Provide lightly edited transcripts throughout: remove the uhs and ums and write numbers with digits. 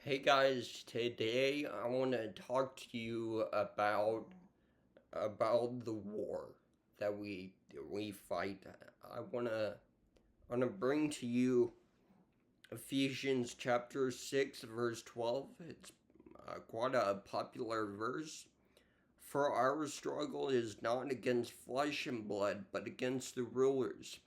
Hey guys, today I want to talk to you about the war that we fight. I want to bring to you Ephesians chapter 6 verse 12. It's quite a popular verse. For our struggle is not against flesh and blood, but against the rulers,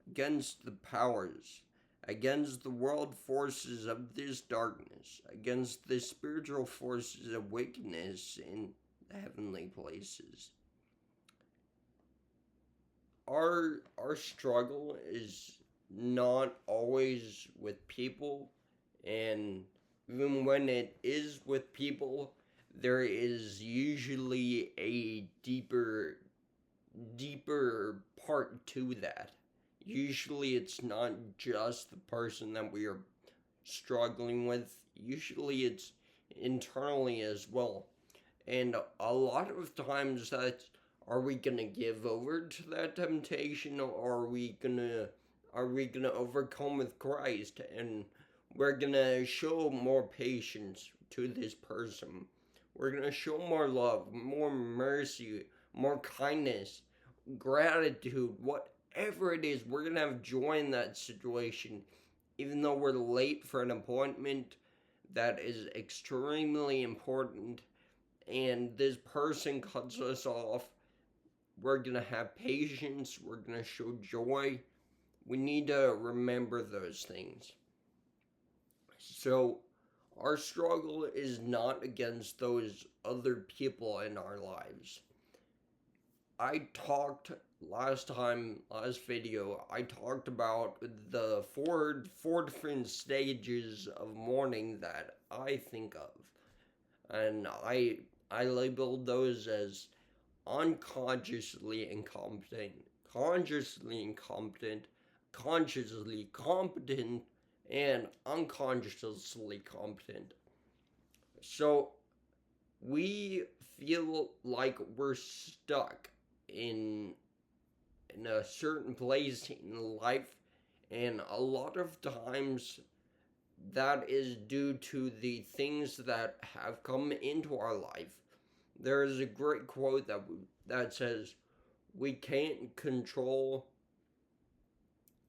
against the powers, against the world forces of this darkness, against the spiritual forces of wickedness in the heavenly places. Our struggle is not always with people, and even when it is with people, there is usually a deeper part to that. Usually it's not just the person that we are struggling with. Usually it's internally as well. And a lot of times that's, are we gonna give over to that temptation, or are we gonna overcome with Christ, and we're gonna show more patience to this person. We're gonna show more love, more mercy, more kindness, gratitude, whatever it is. We're gonna have joy in that situation, even though we're late for an appointment that is extremely important, and this person cuts us off. We're gonna have patience, we're gonna show joy. We need to remember those things. So, our struggle is not against those other people in our lives. I talked last video, I talked about the four different stages of mourning that I think of. And I labeled those as unconsciously incompetent, consciously incompetent, consciously competent, and unconsciously competent. So we feel like we're stuck in in a certain place in life, and a lot of times that is due to the things that have come into our life. There is a great quote that says, "We can't control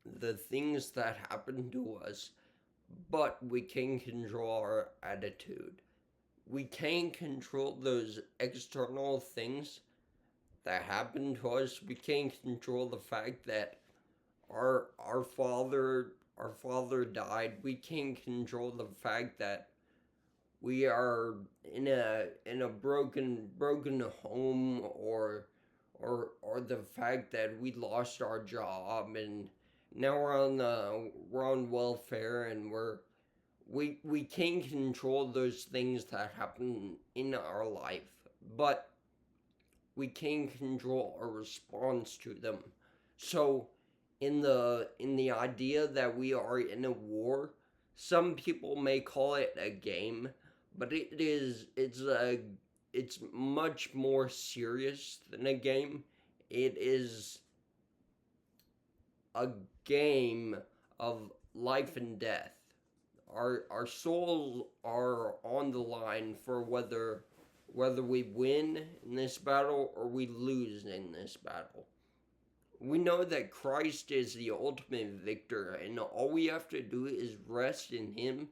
the things that happen to us, but we can control our attitude." We can't control those external things that happen to us. We can't control the fact that our father died. We can't control the fact that we are in a broken home, or the fact that we lost our job, and now we're on welfare, and we can't control those things that happen in our life, but we can control our response to them. So in the idea that we are in a war, some people may call it a game, but it's much more serious than a game. It is a game of life and death. Our souls are on the line for whether we win in this battle or we lose in this battle. We know that Christ is the ultimate victor, and all we have to do is rest in Him,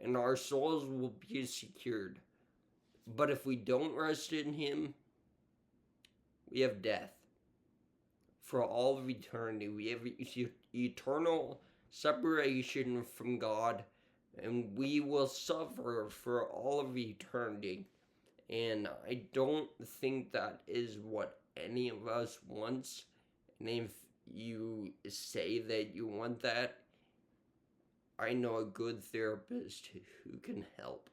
and our souls will be secured. But if we don't rest in Him, we have death for all of eternity. We have eternal separation from God, and we will suffer for all of eternity. And I don't think that is what any of us wants. And if you say that you want that, I know a good therapist who can help.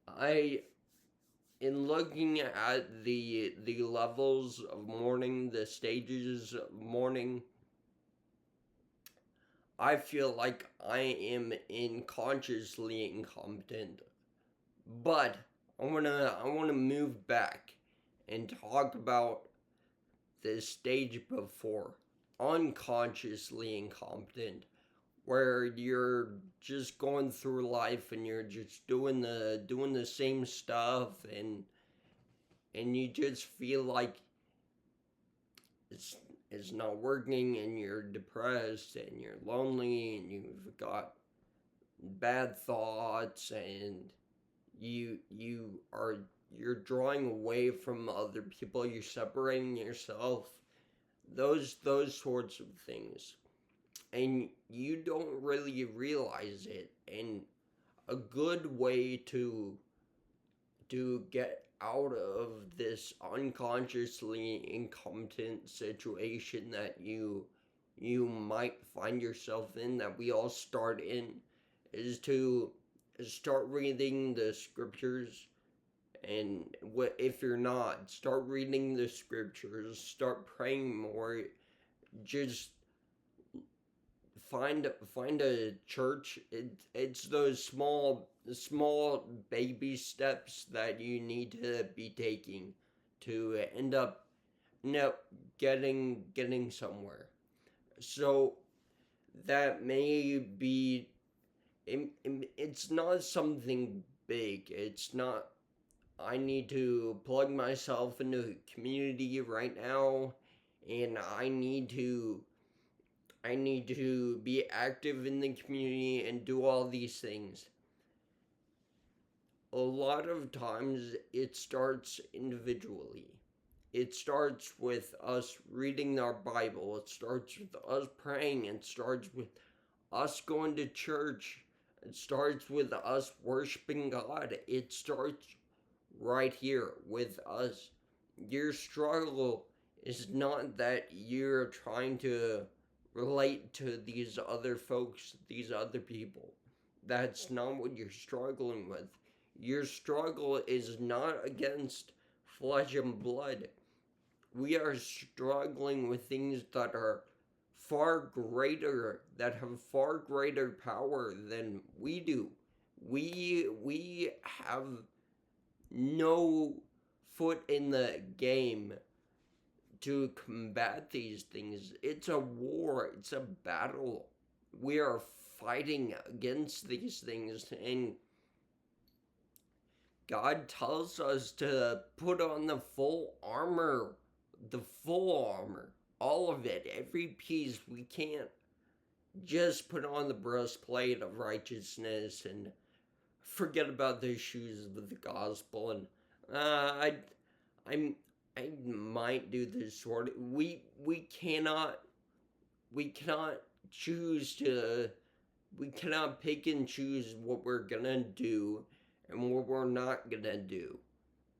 I In looking at the levels of mourning, the stages of mourning, I feel like I am unconsciously incompetent. But I wanna move back and talk about the stage before, unconsciously incompetent. where you're just going through life and you're just doing the same stuff, and you just feel like it's it's not working, and you're depressed and you're lonely and you've got bad thoughts, and you are you're drawing away from other people, you're separating yourself, those sorts of things, and you don't really realize it. And a good way to get out of this unconsciously incompetent situation that you might find yourself in, that we all start in, is to start reading the scriptures. And what if you're not, start reading the scriptures, start praying more. Just find a church. It's those small baby steps that you need to be taking to end up getting somewhere. So that may be, it's not something big. It's not, I need to plug myself into a community right now, and I need to be active in the community and do all these things. A lot of times it starts individually. It starts with us reading our Bible. It starts with us praying. It starts with us going to church. It starts with us worshiping God. It starts right here with us. Your struggle is not that you're trying to relate to these other folks, these other people. That's not what you're struggling with. Your struggle is not against flesh and blood. We are struggling with things that are far greater, that have far greater power than we do. We have no foot in the game to combat these things. It's a war, it's a battle. We are fighting against these things, and God tells us to put on the full armor, all of it, every piece. We can't just put on the breastplate of righteousness and forget about the shoes of the gospel. And I I'm I might do this sort of, we cannot choose to we cannot pick and choose what we're gonna do and what we're not gonna do.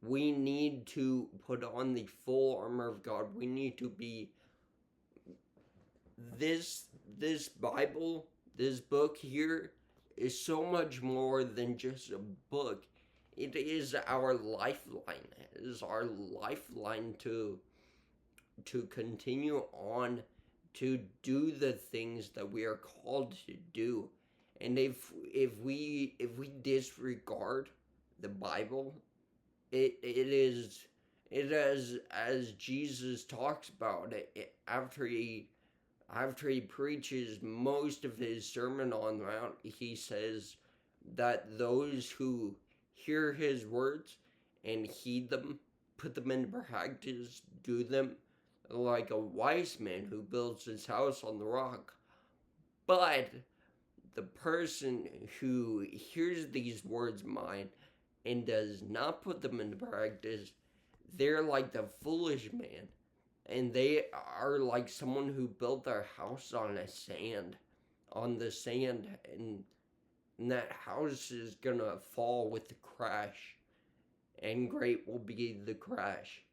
We need to put on the full armor of God. We need to be, this Bible, this book here, is so much more than just a book. It is our lifeline. It is our lifeline to continue on to do the things that we are called to do. And if we disregard the Bible, it is, as Jesus talks about it after he preaches most of his Sermon on the Mount. He says that those who hear his words and heed them, put them into practice, do them, like a wise man who builds his house on the rock. But the person who hears these words of mine and does not put them into practice, they're like the foolish man. And they are like someone who built their house on the sand, and that house is gonna fall with the crash, and great will be the crash.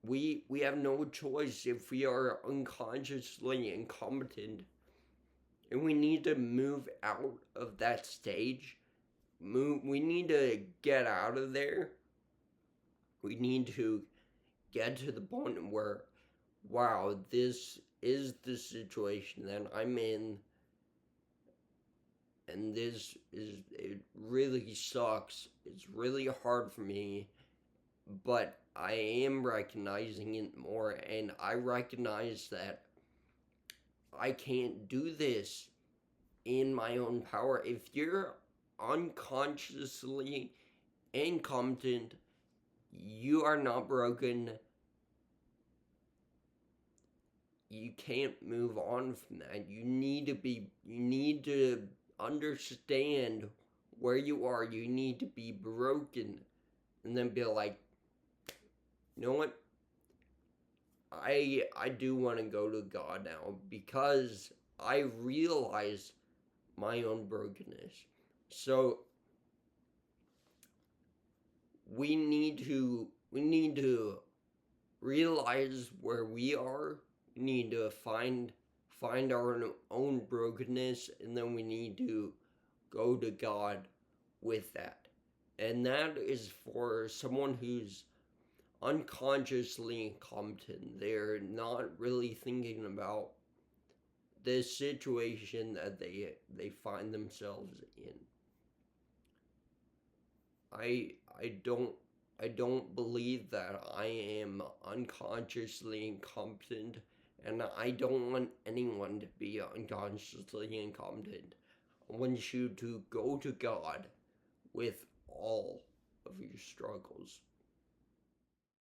We have no choice if we are unconsciously incompetent, and we need to move out of that stage. We need to get out of there. We need to get to the point where, wow, this is the situation that I'm in, and it really sucks. It's really hard for me, but I am recognizing it more, and I recognize that I can't do this in my own power. If you're unconsciously incompetent, you are not broken. You can't move on from that. You need to understand where you are. You need to be broken and then be like, you know what? I do want to go to God now because I realize my own brokenness. So we need to realize where we are. We need to find our own brokenness, and then we need to go to God with that. And that is for someone who's unconsciously incompetent. They're not really thinking about this situation that they find themselves in. I don't believe that I am unconsciously incompetent, and I don't want anyone to be unconsciously incompetent. I want you to go to God with all of your struggles.